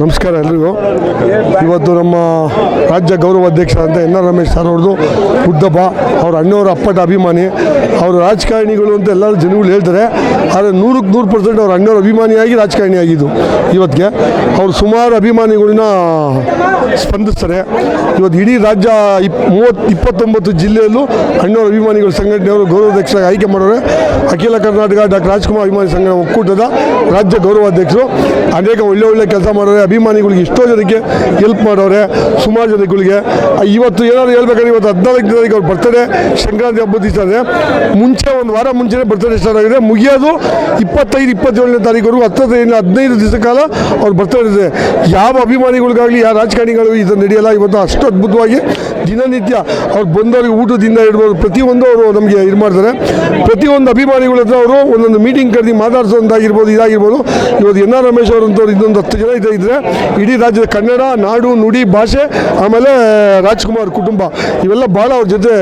ನಮಸ್ಕಾರ ಎಲ್ರಿಗೂ. ಇವತ್ತು ನಮ್ಮ ರಾಜ್ಯ ಗೌರವ ಅಧ್ಯಕ್ಷ ಅಂತ ಎನ್ ಆರ್ ರಮೇಶ್ ಸರ್ ಅವ್ರದ್ದು ಹುಟ್ಟುಹಬ್ಬ. ಅವ್ರ ಅಣ್ಣವರ ಅಪ್ಪಟ ಅಭಿಮಾನಿ. ಅವರು ರಾಜಕಾರಣಿಗಳು ಅಂತ ಎಲ್ಲರೂ ಜನಗಳು ಹೇಳ್ತಾರೆ, ಆದರೆ 100% ಅವ್ರ ಅಣ್ಣವರ ಅಭಿಮಾನಿಯಾಗಿ ರಾಜಕಾರಣಿ ಆಗಿದ್ದು ಇವತ್ತಿಗೆ. ಅವರು ಸುಮಾರು ಅಭಿಮಾನಿಗಳನ್ನ ಸ್ಪಂದಿಸ್ತಾರೆ. ಇವತ್ತು ಇಡೀ ರಾಜ್ಯ 29 ಜಿಲ್ಲೆಯಲ್ಲೂ ಅಣ್ಣವರ ಅಭಿಮಾನಿಗಳ ಸಂಘಟನೆಯವರು ಗೌರವಾಧ್ಯಕ್ಷರಾಗಿ ಆಯ್ಕೆ ಮಾಡೋರೆ. ಅಖಿಲ ಕರ್ನಾಟಕ ಡಾಕ್ಟರ್ ರಾಜ್ಕುಮಾರ್ ಅಭಿಮಾನಿ ಸಂಘ ಒಕ್ಕೂಟದ ರಾಜ್ಯ ಗೌರವಾಧ್ಯಕ್ಷರು. ಅನೇಕ ಒಳ್ಳೆ ಕೆಲಸ ಮಾಡೋರೆ. ಅಭಿಮಾನಿಗಳಿಗೆ ಎಷ್ಟೋ ಜನಕ್ಕೆ ಹೆಲ್ಪ್ ಮಾಡೋರೆ, ಸುಮಾರು ಜನಗಳಿಗೆ. ಇವತ್ತು ಏನಾದ್ರು ಹೇಳ್ಬೇಕಾದ್ರೆ ಇವತ್ತು 14 ತಾರೀಕು ಅವ್ರು ಬರ್ತಡೇ, ಸಂಕ್ರಾಂತಿ ಹಬ್ಬದ ದಿವಸ ಅಂದರೆ ಮುಂಚೆ ಒಂದು ವಾರ ಮುಂಚೆನೇ ಬರ್ತಡೇ ಸ್ಟಾರ್ಟ್ ಆಗಿದೆ. ಮುಗಿಯೋದು 25-27ನೇ ತಾರೀಕುವರೆಗೂ 15 ದಿವಸ ಕಾಲ ಅವ್ರು ಬರ್ತಡೇ ಇದೆ. ಯಾವ ಅಭಿಮಾನಿಗಳಿಗಾಗಲಿ ಯಾವ ರಾಜಕಾರಣಿಗಳಿಗೂ ಇದು ನಡೆಯಲ್ಲ. ಇವತ್ತು ಅಷ್ಟು ಅದ್ಭುತವಾಗಿ ದಿನನಿತ್ಯ ಅವ್ರು ಬಂದವರಿಗೆ ಊಟದಿಂದ ಇಡ್ಬೋದು, ಪ್ರತಿಯೊಂದು ಅವರು ನಮಗೆ ಇದು ಮಾಡ್ತಾರೆ. ಪ್ರತಿಯೊಂದು ಅಭಿಮಾನಿಗಳ ಹತ್ರ ಅವರು ಒಂದೊಂದು ಮೀಟಿಂಗ್ ಕರೆದು ಮಾತಾಡಿಸೋದಾಗಿರ್ಬೋದು, ಇದಾಗಿರ್ಬೋದು. ಇವತ್ತು ಎನ್ ಆರ್ ರಮೇಶ್ ಅವರಂತವ್ರು ಇನ್ನೊಂದು 10 ಜನ ಇದ್ದರೆ ಇಡೀ ರಾಜ್ಯದ ಕನ್ನಡ ನಾಡು ನುಡಿ ಭಾಷೆ ಆಮೇಲೆ ರಾಜ್ಕುಮಾರ್ ಕುಟುಂಬ ಇವೆಲ್ಲ ಭಾಳ ಅವ್ರ ಜೊತೆ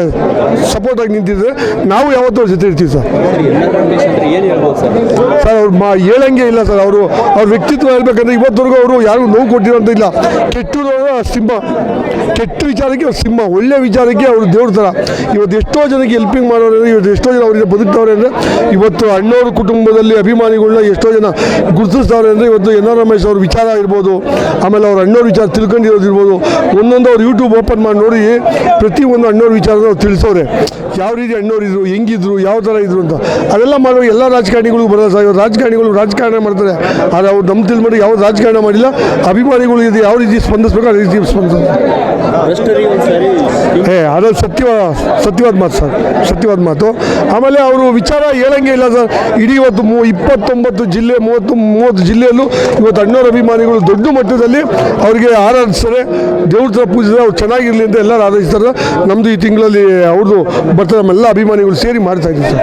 ಸಪೋರ್ಟಾಗಿ ನಿಂತಿದ್ರೆ ನಾವು ಯಾವತ್ತೂ ಅವ್ರ ಜೊತೆ ಇರ್ತೀವಿ ಸರ್. ಸರ್ ಅವ್ರು ಹೇಳಂಗೆ ಇಲ್ಲ ಸರ್. ಅವ್ರ ವ್ಯಕ್ತಿತ್ವ ಹೇಳ್ಬೇಕಂದ್ರೆ ಇವತ್ತವರೆಗೂ ಅವರು ಯಾರಿಗೂ ನೋವು ಕೊಟ್ಟಿರೋಂಥ ಇಲ್ಲ. ಕೆಟ್ಟದವರ ಸಿಂಹ, ಕೆಟ್ಟ ವಿಚಾರಕ್ಕೆ ಅವ್ರು ಸಿಂಹ, ಒಳ್ಳೆ ವಿಚಾರಕ್ಕೆ ಅವರು ದೇವ್ರ ಥರ. ಇವತ್ತು ಎಷ್ಟೋ ಜನಕ್ಕೆ ಹೆಲ್ಪಿಂಗ್ ಮಾಡೋರು, ಇವತ್ತು ಎಷ್ಟೋ ಜನ ಅವರಿಗೆ ಬದುಕ್ತವ್ರೆ ಅಂದರೆ ಇವತ್ತು ಅಣ್ಣವ್ರ ಕುಟುಂಬದಲ್ಲಿ ಅಭಿಮಾನಿಗಳನ್ನ ಎಷ್ಟೋ ಜನ ಗುರುತಿಸ್ತಾವ್ರೆ ಅಂದರೆ ಇವತ್ತು ಎನ್ ಆರ್ ರಮೇಶ್ ಅವ್ರ ವಿಚಾರ ಇರ್ಬೋದು, ಆಮೇಲೆ ಅವ್ರ ಅಣ್ಣವ್ರ ವಿಚಾರ ತಿಳ್ಕೊಂಡಿರೋದಿರ್ಬೋದು. ಒಂದೊಂದು ಅವ್ರು ಯೂಟ್ಯೂಬ್ ಓಪನ್ ಮಾಡಿ ನೋಡಿ ಪ್ರತಿಯೊಂದು ಅಣ್ಣವ್ರ ವಿಚಾರದ ಅವ್ರು ತಿಳಿಸೋರೆ. ಯಾವ ರೀತಿ ಅಣ್ಣವ್ರು ಇದ್ರು, ಹೆಂಗಿದ್ರು, ಯಾವ ಥರ ಇದ್ರು ಅಂತ. ಅದೆಲ್ಲ ಮಾಡುವ ಎಲ್ಲ ರಾಜಕಾರಣಿಗಳಿಗೂ ಬರೋಲ್ಲ ಸರ್. ಇವತ್ತು ರಾಜಕಾರಣಿಗಳು ರಾಜಕಾರಣ ಮಾಡ್ತಾರೆ, ಆದರೆ ಅವ್ರು ನಮ್ಮ ತಿಳಿದು ಯಾವ ರಾಜಕಾರಣ ಮಾಡಿಲ್ಲ. ಅಭಿಮಾನಿಗಳು ಇದು ಯಾವ ರೀತಿ ಸ್ಪಂದಿಸ್ಬೇಕು ಆ ರೀತಿ ಸ್ಪಂದಿಸ್ತಾರೆ. ಅದ್ರಲ್ಲಿ ಸತ್ಯವಾದ ಮಾತು ಸರ್, ಸತ್ಯವಾದ ಮಾತು. ಆಮೇಲೆ ಅವರು ವಿಚಾರ ಹೇಳಂಗೆ ಇಲ್ಲ ಸರ್. ಇಡೀ ಇವತ್ತು 29 ಜಿಲ್ಲೆ 30 ಜಿಲ್ಲೆಯಲ್ಲೂ ಇವತ್ತು ಅಣ್ಣವ್ರ ಅಭಿಮಾನಿಗಳು ದೊಡ್ಡ ಮಟ್ಟದಲ್ಲಿ ಅವರಿಗೆ ಆರಾಧಿಸ್ತಾರೆ, ದೇವ್ರ ಥರ ಪೂಜಿಸ್ತಾರೆ. ಅವ್ರು ಚೆನ್ನಾಗಿರಲಿ ಅಂತ ಎಲ್ಲರೂ ಆರಾಧಿಸ್ತಾರೆ. ನಮ್ಮದು ಈ ತಿಂಗಳಲ್ಲಿ ಅವ್ರದ್ದು ಬರ್ತಾರೆ, ನಮ್ಮೆಲ್ಲ ಅಭಿಮಾನಿಗಳು ಸೇರಿ ಮಾಡ್ತಾ ಇದ್ದೀವಿ ಸರ್.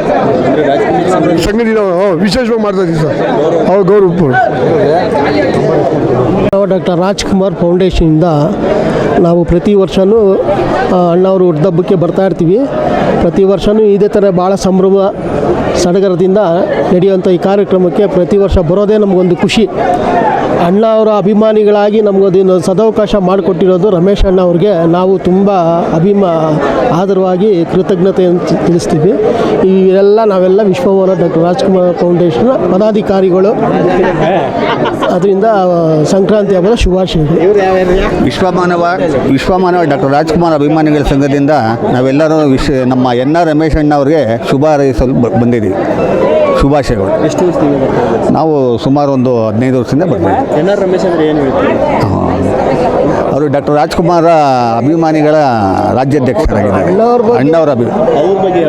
ಸಂಘಟನೆ ವಿಶೇಷವಾಗಿ ಮಾಡ್ತಾ ಇದ್ದೀವಿ ಸರ್. ಅವ್ರ ಗೌರವ ಡಾಕ್ಟರ್ ರಾಜ್ಕುಮಾರ್ ಫೌಂಡೇಶನಿಂದ ನಾವು ಪ್ರತಿ ವರ್ಷವೂ ಅಣ್ಣವರು ಹುಟ್ಟುಹಬ್ಬಕ್ಕೆ ಬರ್ತಾ ಇರ್ತೀವಿ. ಪ್ರತಿ ವರ್ಷವೂ ಇದೇ ಥರ ಭಾಳ ಸಂಭ್ರಮ ಸಡಗರದಿಂದ ನಡೆಯುವಂಥ ಈ ಕಾರ್ಯಕ್ರಮಕ್ಕೆ ಪ್ರತಿ ವರ್ಷ ಬರೋದೇ ನಮಗೊಂದು ಖುಷಿ. ಅಣ್ಣ ಅವರ ಅಭಿಮಾನಿಗಳಾಗಿ ನಮಗೊಂದು ಸದಾವಕಾಶ ಮಾಡಿಕೊಟ್ಟಿರೋದು ರಮೇಶ್ ಅಣ್ಣ ಅವ್ರಿಗೆ ನಾವು ತುಂಬ ಆದರವಾಗಿ ಕೃತಜ್ಞತೆಯನ್ನು ತಿಳಿಸ್ತೀವಿ. ನಾವೆಲ್ಲ ವಿಶ್ವಮಾನವ ಡಾಕ್ಟರ್ ರಾಜ್ಕುಮಾರ್ ಫೌಂಡೇಶನ್ ಪದಾಧಿಕಾರಿಗಳು. ಅದರಿಂದ ಸಂಕ್ರಾಂತಿ ಹಬ್ಬದ ಶುಭಾಶಯಗಳು. ವಿಶ್ವಮಾನವ ಡಾಕ್ಟರ್ ರಾಜ್ಕುಮಾರ್ ಅಭಿಮಾನಿಗಳ ಸಂಘದಿಂದ ನಾವೆಲ್ಲರೂ ನಮ್ಮ ಎನ್ ಆರ್ ರಮೇಶ್ ಅಣ್ಣ ಅವ್ರಿಗೆ ಶುಭ ಹಾರೈಸಲು ಬಂದಿದ್ದೀವಿ. ಶುಭಾಶಯಗಳು. ಎಷ್ಟು ವರ್ಷದಿಂದ ಬರ್ತಾರೆ? ನಾವು ಸುಮಾರು ಒಂದು 15 ವರ್ಷದಿಂದ ಬರ್ತೀವಿ. ಎನ್ ಆರ್ ರಮೇಶ್ ಅಂದರೆ ಏನು ಹೇಳ್ತೀವಿ? ಅವರು ಡಾಕ್ಟರ್ ರಾಜ್ಕುಮಾರ ಅಭಿಮಾನಿಗಳ ರಾಜ್ಯಾಧ್ಯಕ್ಷರಾಗಿದ್ದಾರೆ. ಅಣ್ಣವರ ಅವ್ರ ಬಗ್ಗೆ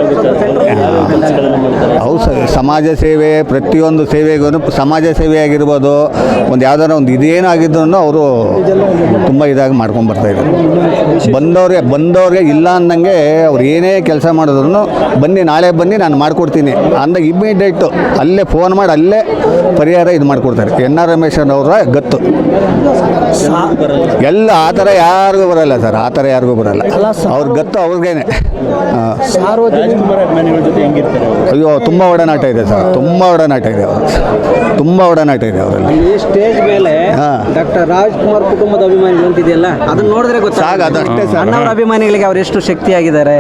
ಹೌದು ಸರ್. ಸಮಾಜ ಸೇವೆ, ಪ್ರತಿಯೊಂದು ಸೇವೆಗೂ ಸಮಾಜ ಸೇವೆ ಆಗಿರ್ಬೋದು, ಒಂದು ಯಾವ್ದಾರ ಒಂದು ಇದೇನು ಆಗಿದ್ರು ಅವರು ತುಂಬ ಇದಾಗಿ ಮಾಡ್ಕೊಂಡು ಬರ್ತಾಯಿದ್ದಾರೆ. ಬಂದವ್ರಿಗೆ ಇಲ್ಲ ಅಂದಂಗೆ ಅವ್ರು ಏನೇ ಕೆಲಸ ಮಾಡಿದ್ರು ಬನ್ನಿ, ನಾಳೆ ಬನ್ನಿ, ನಾನು ಮಾಡಿಕೊಡ್ತೀನಿ ಅಂದಾಗ ಇಮ್ಮಿಡಿಯೇಟು ಅಲ್ಲೇ ಫೋನ್ ಮಾಡಿ ಅಲ್ಲೇ ಪರಿಹಾರ ಇದು ಮಾಡಿಕೊಡ್ತಾರೆ. ಎನ್ ಆರ್ ರಮೇಶ್ ಅವರ ಗತ್ತು ಎಲ್ಲ ಆ ಥರ ಯಾರಿಗೂ ಬರೋಲ್ಲ ಸರ್. ಆ ಥರ ಯಾರಿಗೂ ಬರೋಲ್ಲ. ಅವ್ರ ಗತ್ತು ಅವ್ರಿಗೇನೆ. ಅಯ್ಯೋ ತುಂಬ ಒಡನಾಟ ಇದೆ ಸರ್. ತುಂಬ ಒಡನಾಟ ಇದೆ ಅವರಲ್ಲಿ. ಸ್ಟೇಜ್ ಮೇಲೆ ಡಾಕ್ಟರ್ ರಾಜ್ಕುಮಾರ್ ಕುಟುಂಬದ ಅಭಿಮಾನಿಗಳು ಅಂತಿದೆಯಲ್ಲ, ಅದನ್ನ ನೋಡಿದ್ರೆ ಗೊತ್ತಾಗ ಅದಷ್ಟೇ ಸರ್. ಅಣ್ಣವರ ಅಭಿಮಾನಿಗಳಿಗೆ ಅವ್ರು ಎಷ್ಟು ಶಕ್ತಿಯಾಗಿದ್ದಾರೆ.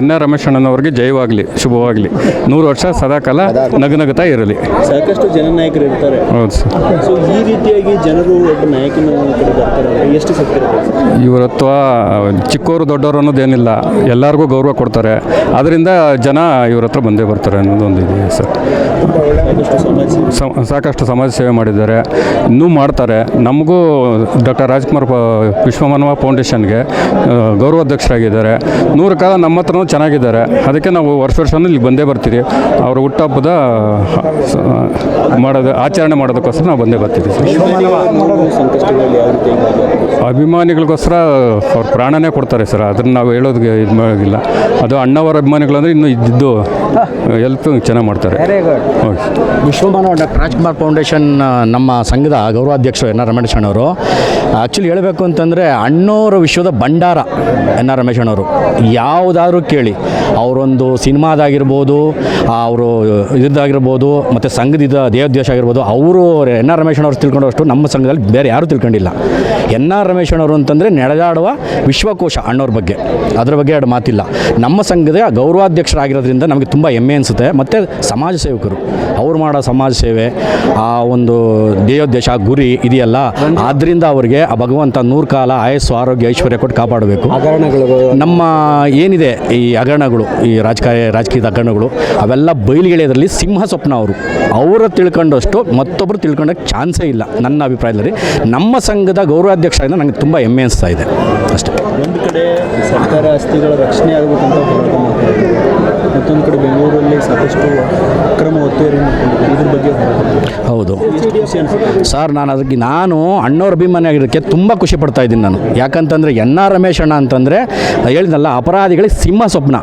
ಎನ್ ಆರ್ ರಮೇಶ್ ಅಣ್ಣನವ್ರಿಗೆ ಜಯವಾಗಲಿ, ಶುಭವಾಗಲಿ, 100 ವರ್ಷ ಸದಾಕಾಲ ನಗುತ್ತಾ ಇರಲಿ. ಸಾಕಷ್ಟು ಜನನಾಯಕರು ಇರ್ತಾರೆ. ಹೌದು ಸರ್. ಸೊ ಈ ರೀತಿಯಾಗಿ ಜನರು ಒಬ್ಬ ನಾಯಕನ ಕಡೆ ಬರ್ತಾರೆ, ಎಷ್ಟು ಶಕ್ತಿ ಇರುತ್ತೆ? ಇವರತ್ವ ಚಿಕ್ಕವರು ದೊಡ್ಡವರು ಅನ್ನೋದೇನಿಲ್ಲ, ಎಲ್ಲರಿಗೂ ಗೌರವ ಕೊಡ್ತಾರೆ. ಅದರಿಂದ ಜನ ಇವ್ರ ಹತ್ರ ಬಂದೇ ಬರ್ತಾರೆ ಅನ್ನೋದೊಂದು ಇದೆ ಸರ್. ಸಾಕಷ್ಟು ಸಮಾಜ ಸೇವೆ ಮಾಡಿದ್ದಾರೆ, ಇನ್ನೂ ಮಾಡ್ತಾರೆ. ನಮಗೂ ಡಾಕ್ಟರ್ ರಾಜ್ಕುಮಾರ್ ವಿಶ್ವಮಾನವ ಫೌಂಡೇಶನ್ಗೆ ಗೌರವಾಧ್ಯಕ್ಷರಾಗಿದ್ದಾರೆ. 100 ಕಾಲ ನಮ್ಮ ಹತ್ರನೂ ಚೆನ್ನಾಗಿದ್ದಾರೆ. ಅದಕ್ಕೆ ನಾವು ವರ್ಷವೂ ಇಲ್ಲಿ ಬಂದೇ ಬರ್ತೀವಿ. ಅವರ ಹುಟ್ಟುಹಬ್ಬದ ಆಚರಣೆ ಮಾಡೋದಕ್ಕೋಸ್ಕರ ನಾವು ಬಂದೇ ಬರ್ತೀವಿ ಸರ್. ಅಭಿಮಾನಿಗಳಿಗೋಸ್ಕರ ಅವ್ರ ಪ್ರಾಣನೇ ಕೊಡ್ತಾರೆ ಸರ್, ಅದನ್ನು ನಾವು ಹೇಳೋದಕ್ಕೆ ಇದು ಮಾಡೋದಿಲ್ಲ. ಅದು ಅಣ್ಣವರ ಅಭಿಮಾನಿಗಳಂದರೆ ಇನ್ನೂ ಇದ್ದಿದ್ದು ಹೆಲ್ಪ್ ಚೆನ್ನಾಗಿ ಮಾಡ್ತಾರೆ. ಹೌದು. ವಿಶ್ವಮಾನವ ಡಾಕ್ಟರ್ ರಾಜ್ಕುಮಾರ್ ಫೌಂಡೇಶನ್ ನಮ್ಮ ಸಂಘದ ಗೌರವಾಧ್ಯಕ್ಷರು ಎನ್ ಆರ್ ರಮೇಶ್ ಅಣ್ಣವರು. ಆ್ಯಕ್ಚುಲಿ ಹೇಳಬೇಕು ಅಂತಂದರೆ ಅಣ್ಣೋರ ವಿಶ್ವದ ಭಂಡಾರ ಎನ್ ಆರ್ ರಮೇಶ್ ಅಣ್ಣವರು. ಯಾವುದಾದ್ರೂ ಕೇಳಿ ಅವರೊಂದು ಸಿನಿಮಾದಾಗಿರ್ಬೋದು, ಅವರು ಇದಾಗಿರ್ಬೋದು, ಮತ್ತು ಸಂಘದ ದೇವೋದ್ದೇಶ ಆಗಿರ್ಬೋದು, ಅವರು ಎನ್ ಆರ್ ರಮೇಶ್ ಅಣ್ಣವ್ರು ತಿಳ್ಕೊಂಡಷ್ಟು ನಮ್ಮ ಸಂಘದಲ್ಲಿ ಬೇರೆ ಯಾರೂ ತಿಳ್ಕೊಂಡಿಲ್ಲ. ಎನ್ ಆರ್ ರಮೇಶ್ ಅಣ್ಣವರು ಅಂತಂದರೆ ನಡೆದಾಡುವ ವಿಶ್ವಕೋಶ ಅಣ್ಣವ್ರ ಬಗ್ಗೆ, ಅದರ ಬಗ್ಗೆ ಎರಡು ಮಾತಿಲ್ಲ. ನಮ್ಮ ಸಂಘದ ಗೌರವಾಧ್ಯಕ್ಷರಾಗಿರೋದ್ರಿಂದ ನಮಗೆ ತುಂಬ ಹೆಮ್ಮೆ ಅನಿಸುತ್ತೆ. ಮತ್ತು ಸಮಾಜ ಸೇವಕರು, ಅವ್ರು ಮಾಡೋ ಸಮಾಜ ಸೇವೆ, ಆ ಒಂದು ದೇವೋದ್ದೇಶ ಗುರಿ ಇದೆಯಲ್ಲ, ಆದ್ದರಿಂದ ಅವರಿಗೆ ಆ ಭಗವಂತ 100 ಕಾಲ ಆಯಸ್ಸು ಆರೋಗ್ಯ ಐಶ್ವರ್ಯ ಕೊಟ್ಟು ಕಾಪಾಡಬೇಕು. ನಮ್ಮ ಏನಿದೆ ಈ ಹಗರಣಗಳು, ಈ ರಾಜಕೀಯದ ಹಗರಣಗಳು, ಅವೆಲ್ಲ ಬಯಲಿಗೆಳೆಯೋದ್ರಲ್ಲಿ ಸಿಂಹ ಸ್ವಪ್ನ ಅವರ ತಿಳ್ಕೊಂಡಷ್ಟು ಮತ್ತೊಬ್ಬರು ತಿಳ್ಕೊಂಡಕ್ಕೆ ಚಾನ್ಸೇ ಇಲ್ಲ ನನ್ನ ಅಭಿಪ್ರಾಯದಲ್ಲಿ. ನಮ್ಮ ಸಂಘದ ಗೌರವಾಧ್ಯಕ್ಷರಿಂದ ನನಗೆ ತುಂಬ ಹೆಮ್ಮೆ ಅನಿಸ್ತಾ ಇದೆ ಅಷ್ಟೇ. ಒಂದು ಕಡೆ ಸರ್ಕಾರ ಆಸ್ತಿಗಳ ರಕ್ಷಣೆ ಆಗಬೇಕಂತ ಹೋರಾಟ ಮಾಡ್ತಾರೆ, ಮತ್ತೊಂದು ಕಡೆ ಬೆಂಗಳೂರಲ್ಲಿ ಸಾಕಷ್ಟು ಅಕ್ರಮ ಒತ್ತುವರಿ ಮಾಡ್ಕೊಂಡಿದ್ದಾರೆ, ಇದ್ರ ಬಗ್ಗೆ ಹೌದು ಸರ್, ನಾನು ಅಣ್ಣವ್ರ ಅಭಿಮಾನಿ ಆಗಿರೋಕ್ಕೆ ತುಂಬ ಖುಷಿ ಪಡ್ತಾ ಇದ್ದೀನಿ ನಾನು. ಯಾಕಂತಂದರೆ ಎನ್ ಆರ್ ರಮೇಶ್ ಅಣ್ಣ ಅಂತಂದರೆ ಹೇಳಿದ್ನಲ್ಲ, ಅಪರಾಧಿಗಳಿಗೆ ಸಿಂಹ ಸ್ವಪ್ನ.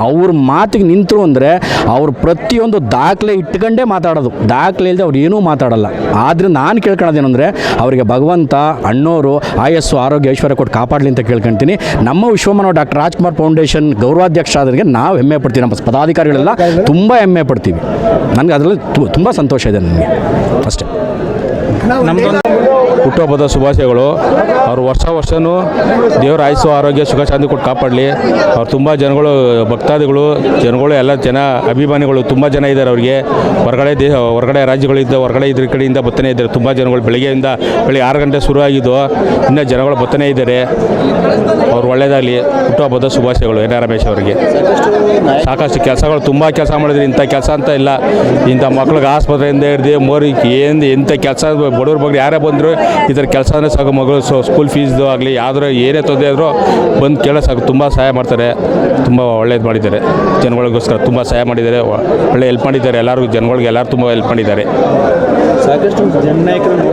ಅವ್ರ ಮಾತಿಗೆ ನಿಂತರು ಅಂದರೆ ಅವ್ರು ಪ್ರತಿಯೊಂದು ದಾಖಲೆ ಇಟ್ಕೊಂಡೇ ಮಾತಾಡೋದು, ದಾಖಲೆ ಇಲ್ಲದೆ ಅವ್ರು ಏನೂ ಮಾತಾಡಲ್ಲ. ಆದರೆ ನಾನು ಕೇಳ್ಕೊಳ್ಳೋದೇನೆಂದರೆ ಅವರಿಗೆ ಭಗವಂತ ಅಣ್ಣೋರು ಆಯಸ್ಸು ಆರೋಗ್ಯ ಐಶ್ವರ್ಯ ಕೊಟ್ಟು ಕಾಪಾಡಲಿ ಅಂತ ಕೇಳ್ಕೊಳ್ತೀನಿ. ನಮ್ಮ ವಿಶ್ವಮಾನವ ಡಾಕ್ಟರ್ ರಾಜ್ಕುಮಾರ್ ಫೌಂಡೇಶನ್ ಗೌರವಾಧ್ಯಕ್ಷ ಆದ್ರಿಗೆ ನಾವು ಹೆಮ್ಮೆ ಪಡ್ತೀವಿ, ನಮ್ಮ ಪದಾಧಿಕಾರಿಗಳೆಲ್ಲ ತುಂಬ ಹೆಮ್ಮೆ ಪಡ್ತೀವಿ. ನನಗೆ ಅದರಲ್ಲಿ ತುಂಬ ಸಂತೋಷ ಇದೆ ನನಗೆ ಅಷ್ಟೇ. ಹುಟ್ಟುಹಬ್ಬದ ಶುಭಾಶಯಗಳು. ಅವ್ರು ವರ್ಷವೂ ದೇವರ ಆಯುಸ್ಸು ಆರೋಗ್ಯ ಸುಖ ಶಾಂತಿ ಕೊಟ್ಟು ಕಾಪಾಡಲಿ. ಅವ್ರು ತುಂಬ ಜನಗಳು, ಭಕ್ತಾದಿಗಳು, ಜನಗಳು, ಎಲ್ಲ ಜನ ಅಭಿಮಾನಿಗಳು ತುಂಬ ಜನ ಇದ್ದಾರೆ. ಅವರಿಗೆ ಹೊರಗಡೆ ರಾಜ್ಯಗಳಿಂದ, ಹೊರಗಡೆ ಇದ್ರ ಕಡೆಯಿಂದ ಬತ್ತನೇ ಇದ್ದಾರೆ ತುಂಬ ಜನಗಳು. ಬೆಳಗ್ಗೆ 6 ಗಂಟೆ ಶುರು ಆಗಿದ್ದು, ಇನ್ನೂ ಜನಗಳು ಬತ್ತನೇ ಇದ್ದಾರೆ. ಅವ್ರು ಒಳ್ಳೆಯದಾಗಲಿ. ಹುಟ್ಟುಹಬ್ಬದ ಶುಭಾಶಯಗಳು ಎನ್ ಆರ್ ರಮೇಶ್ ಅವರಿಗೆ. ಸಾಕಷ್ಟು ಕೆಲಸಗಳು, ತುಂಬ ಕೆಲಸ ಮಾಡಿದ್ರು. ಇಂಥ ಕೆಲಸ ಅಂತ ಇಲ್ಲ, ಇಂಥ ಮಕ್ಳಿಗೆ ಆಸ್ಪತ್ರೆಯಿಂದ ಹಿಡ್ದು ಎಂಥ ಕೆಲಸ, ಬಡವ್ರ ಬಗ್ಗೆ ಯಾರೇ ಬಂದರು ಈ ಥರ ಕೆಲಸ ಅಂದರೆ ಸಾಕು. ಮಗಳು ಸ್ಕೂಲ್ ಫೀಸ್ದು ಆಗಲಿ, ಯಾವ್ದಾರು ಏನೇ ತೊಂದರೆ ಆದರೂ ಬಂದು ಕೇಳೋ ಸಾಕು. ತುಂಬ ಸಹಾಯ ಮಾಡ್ತಾರೆ, ತುಂಬ ಒಳ್ಳೇದು ಮಾಡಿದ್ದಾರೆ. ಜನಗಳಿಗೋಸ್ಕರ ತುಂಬ ಸಹಾಯ ಮಾಡಿದ್ದಾರೆ, ಒಳ್ಳೆ ಹೆಲ್ಪ್ ಮಾಡಿದ್ದಾರೆ. ಎಲ್ಲರಿಗೂ ಜನಗಳಿಗೆ ಎಲ್ಲರೂ ತುಂಬ ಹೆಲ್ಪ್ ಮಾಡಿದ್ದಾರೆ. ಸಾಕಷ್ಟು ಜನನಾಯಕರು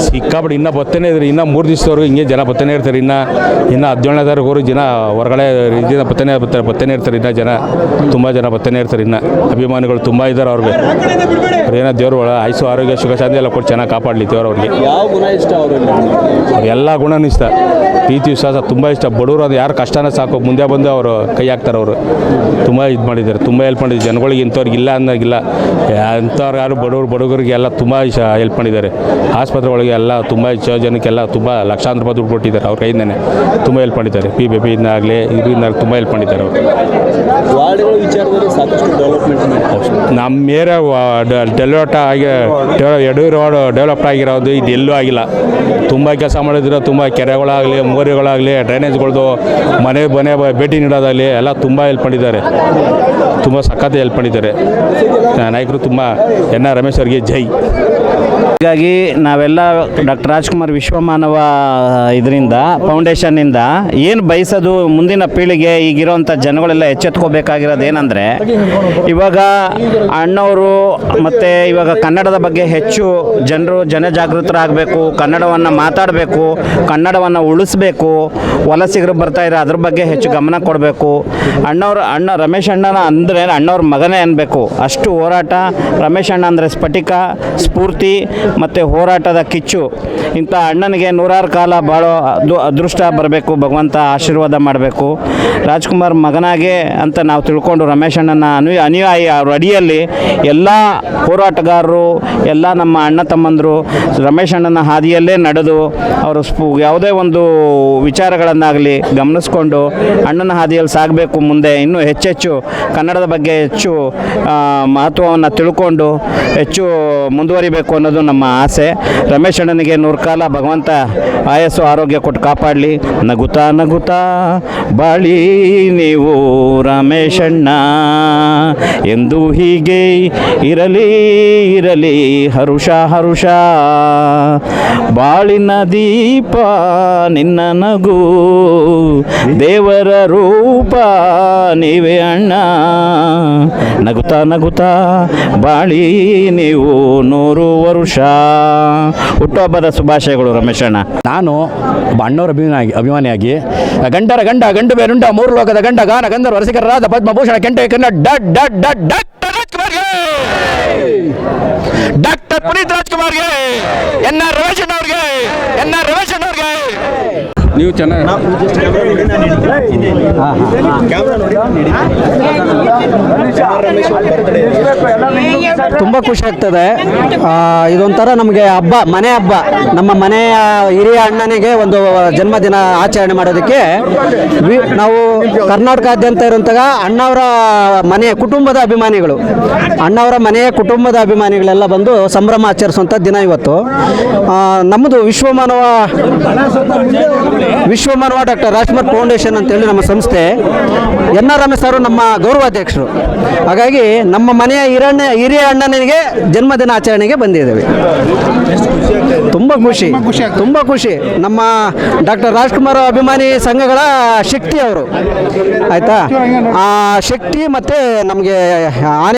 ಸಿಕ್ಕಾಬಿಟ್ಟು ಇನ್ನೂ ಬತ್ತನೇ ಇದ್ದಾರೆ. ಇನ್ನೂ 3 ದಿವಸದವರೆಗೂ ಹಿಂಗೆ ಜನ ಬತ್ತನೇ ಇರ್ತಾರೆ. ಇನ್ನು 17ನೇ ತಾರೀಕು ಜನ ಹೊರಗಡೆ ಇದರಿಂದ ಬತ್ತನೇ ಇರ್ತಾರೆ. ಇನ್ನು ಜನ ತುಂಬ ಜನ ಬತ್ತನೇ ಇರ್ತಾರೆ. ಇನ್ನು ಅಭಿಮಾನಿಗಳು ತುಂಬ ಇದ್ದಾರೆ. ಅವ್ರಿಗೆ ಏನೋ ದೇವರು ಆಯುಸ್ಸು ಆರೋಗ್ಯ ಸುಖ ಶಾಂತಿ ಎಲ್ಲ ಕೊಟ್ಟು ಚೆನ್ನಾಗಿ ಕಾಪಾಡಲಿ ದೇವರು. ಅವ್ರಿಗೆ ಯಾವ ಗುಣ ಇಷ್ಟ ಅವ್ರಿಗೆ? ಎಲ್ಲ ಗುಣನೂ ಇಷ್ಟ, ಪ್ರೀತಿ ವಿಶ್ವಾಸ ತುಂಬ ಇಷ್ಟ. ಬಡವರು ಅದು ಯಾರು ಕಷ್ಟನೇ ಸಾಕು ಮುಂದೆ ಬಂದು ಅವರು ಕೈ ಹಾಕ್ತಾರೆ. ಅವರು ತುಂಬ ಇದು ಮಾಡಿದ್ದಾರೆ, ತುಂಬ ಹೆಲ್ಪ್ ಮಾಡಿದ್ದಾರೆ ಜನಗಳಿಗೆ. ಇಂಥವ್ರಿಗೆ ಇಲ್ಲ ಅನ್ನೋಗಿಲ್ಲ, ಅಂಥವ್ರು ಯಾರು ಬಡವರಿಗೆ ಎಲ್ಲ ತುಂಬ ಹೆಲ್ಪ್ ಮಾಡಿದ್ದಾರೆ. ಆಸ್ಪತ್ರೆಗಳಿಗೆ ಎಲ್ಲ ತುಂಬ ಜನಕ್ಕೆಲ್ಲ ತುಂಬ ಲಕ್ಷಾಂತರ ರೂಪಾಯಿ ದುಡ್ಡು ಕೊಟ್ಟಿದ್ದಾರೆ. ಅವ್ರ ಕೈಯಿಂದನೇ ತುಂಬ ಹೆಲ್ಪ್ ಮಾಡಿದ್ದಾರೆ. PBB ಆಗಲಿ ಇದರಿಂದ ತುಂಬ ಹೆಲ್ಪ್ ಮಾಡಿದ್ದಾರೆ ಅವರು. ವಾರ್ಡ್ಗಳ ವಿಚಾರದಲ್ಲಿ ಸಾಕಷ್ಟು ಡೆವಲಪ್ಮೆಂಟ್ ನಮ್ಮ ಏರಿಯಾ ಡೆವಲಪ್ಡ್ ಆಗಿರೋದು ಇದು ಎಲ್ಲೂ ಆಗಿಲ್ಲ. ತುಂಬ ಕೆಲಸ ಮಾಡಿದ್ರು. ತುಂಬ ಕೆರೆಗಳಾಗಲಿ, ಮೋರಿಗಳಾಗಲಿ, ಡ್ರೈನೇಜ್ಗಳದ್ದು, ಮನೆ ಭೇಟಿ ನೀಡೋದಾಗಲಿ ಎಲ್ಲ ತುಂಬ ಹೆಲ್ಪ್ ಮಾಡಿದ್ದಾರೆ. ತುಂಬ ಸಖತ್ ಹೆಲ್ಪ್ ಮಾಡಿದ್ದಾರೆ ನಾಯಕರು. ತುಂಬ ಎನ್ ಆರ್ ರಮೇಶ್ ಅವರಿಗೆ ಜೈ. ಹೀಗಾಗಿ ನಾವೆಲ್ಲ ಡಾಕ್ಟರ್ ರಾಜ್ಕುಮಾರ್ ವಿಶ್ವಮಾನವ ಇದರಿಂದ ಫೌಂಡೇಶನ್ನಿಂದ ಏನು ಬಯಸೋದು, ಮುಂದಿನ ಪೀಳಿಗೆ ಈಗಿರೋಂಥ ಜನಗಳೆಲ್ಲ ಎಚ್ಚೆತ್ಕೋಬೇಕಾಗಿರೋದು ಏನಂದರೆ, ಇವಾಗ ಅಣ್ಣವರು ಮತ್ತು ಇವಾಗ ಕನ್ನಡದ ಬಗ್ಗೆ ಹೆಚ್ಚು ಜನರು ಜನಜಾಗೃತರಾಗಬೇಕು, ಕನ್ನಡವನ್ನು ಮಾತಾಡಬೇಕು, ಕನ್ನಡವನ್ನು ಉಳಿಸ್ಬೇಕು. ವಲಸಿಗರು ಬರ್ತಾಯಿದ್ದಾರೆ, ಅದ್ರ ಬಗ್ಗೆ ಹೆಚ್ಚು ಗಮನ ಕೊಡಬೇಕು. ಅಣ್ಣ ರಮೇಶ್ ಅಣ್ಣನ ಅಂದರೆ ಅಣ್ಣವ್ರ ಮಗನೇ ಅನ್ನಬೇಕು, ಅಷ್ಟು ಹೋರಾಟ. ರಮೇಶ್ ಅಣ್ಣ ಅಂದರೆ ಸ್ಫಟಿಕ, ಸ್ಫೂರ್ತಿ ಮತ್ತು ಹೋರಾಟದ ಕಿಚ್ಚು. ಇಂಥ ಅಣ್ಣನಿಗೆ 100 ಕಾಲ ಬಾಳೋ ಅದೃಷ್ಟ ಬರಬೇಕು, ಭಗವಂತ ಆಶೀರ್ವಾದ ಮಾಡಬೇಕು. ರಾಜ್ಕುಮಾರ್ ಮಗನಾಗೆ ಅಂತ ನಾವು ತಿಳ್ಕೊಂಡು ರಮೇಶ್ ಅಣ್ಣನ ಅನುಯಾಯಿ ಅವ್ರ ಅಡಿಯಲ್ಲಿ ಎಲ್ಲ ಹೋರಾಟಗಾರರು, ಎಲ್ಲ ನಮ್ಮ ಅಣ್ಣ ತಮ್ಮಂದರು ರಮೇಶ್ ಅಣ್ಣನ ಹಾದಿಯಲ್ಲೇ ನಡೆದು ಅವರು ಯಾವುದೇ ಒಂದು ವಿಚಾರಗಳನ್ನಾಗಲಿ ಗಮನಿಸ್ಕೊಂಡು ಅಣ್ಣನ ಹಾದಿಯಲ್ಲಿ ಸಾಗಬೇಕು. ಮುಂದೆ ಇನ್ನೂ ಹೆಚ್ಚೆಚ್ಚು ಕನ್ನಡದ ಬಗ್ಗೆ ಹೆಚ್ಚು ಮಹತ್ವವನ್ನು ತಿಳ್ಕೊಂಡು ಹೆಚ್ಚು ಮುಂದುವರಿಬೇಕು ಅನ್ನೋದು ನಮ್ಮ ಆಸೆ. ರಮೇಶ್ ಅಣ್ಣನಿಗೆ 100 ಕಾಲ ಭಗವಂತ ಆಯಸ್ಸು ಆರೋಗ್ಯ ಕೊಟ್ಟು ಕಾಪಾಡಲಿ. ನಗುತ್ತಾ ನಗುತ್ತಾ ಬಾಳಿ ನೀವು ರಮೇಶಣ್ಣ, ಎಂದು ಹೀಗೆ ಇರಲಿ ಇರಲಿ ಹರುಷ ಹರುಷ. ಬಾಳಿನ ದೀಪ ನಿನ್ನ ನಗು, ದೇವರ ರೂಪ ನೀವೇ ಅಣ್ಣ. ನಗುತ್ತಾ ನಗುತ್ತಾ ಬಾಳಿ ನೀವು 100 ವರುಷ. ಹುಟ್ಟುಹಬ್ಬದ ಶುಭಾಶಯಗಳು ರಮೇಶ್ ಅಣ್ಣ. ನಾನು ಒಬ್ಬ ಅಣ್ಣವರ ಅಭಿಮಾನಿಯಾಗಿ ಗಂಡರ ಗಂಡ ಗಂಡು ಬೇರುಂಡ ಮೂರು ಲೋಕದ ಗಂಡ ಗಾನ ಗಂಧರ್ವ ರಸಿಕರಾದ Padma Bhushan Kenta doctor Puneeth ರಾಜ್ಕುಮಾರ್ಗೆ N R. ರಮೇಶನ್ ಅವ್ರಿಗೆ ನೀವು ಚೆನ್ನಾಗಿ ತುಂಬ ಖುಷಿ ಆಗ್ತದೆ. ಇದೊಂಥರ ನಮಗೆ ಹಬ್ಬ, ಮನೆ ಹಬ್ಬ. ನಮ್ಮ ಮನೆಯ ಹಿರಿಯ ಅಣ್ಣನಿಗೆ ಒಂದು ಜನ್ಮದಿನ ಆಚರಣೆ ಮಾಡೋದಕ್ಕೆ ನಾವು ಕರ್ನಾಟಕಾದ್ಯಂತ ಇರುವಂತಹ ಅಣ್ಣವರ ಮನೆಯ ಕುಟುಂಬದ ಅಭಿಮಾನಿಗಳು, ಅಣ್ಣವರ ಮನೆಯ ಕುಟುಂಬದ ಅಭಿಮಾನಿಗಳೆಲ್ಲ ಬಂದು ಸಂಭ್ರಮ ಆಚರಿಸುವಂಥ ದಿನ ಇವತ್ತು. ನಮ್ಮದು ವಿಶ್ವಮಾನವ ಡಾಕ್ಟರ್ ರಾಜ್ಕುಮಾರ್ ಫೌಂಡೇಶನ್ ಅಂತೇಳಿ ನಮ್ಮ ಸಂಸ್ಥೆ. ಎನ್.ಆರ್. ರಮೇಶ್ ಅವರು ನಮ್ಮ ಗೌರವಾಧ್ಯಕ್ಷರು. ಹಾಗಾಗಿ ನಮ್ಮ ಮನೆಯ ಹಿರಿಯ ಅಣ್ಣನಿಗೆ ಜನ್ಮದಿನ ಆಚರಣೆಗೆ ಬಂದಿದ್ದೇವೆ. ತುಂಬ ಖುಷಿ. ನಮ್ಮ ಡಾಕ್ಟರ್ ರಾಜ್ಕುಮಾರ್ ಅಭಿಮಾನಿ ಸಂಘಗಳ ಶಕ್ತಿ ಅವರು, ಆಯಿತಾ. ಆ ಶಕ್ತಿ ಮತ್ತು ನಮಗೆ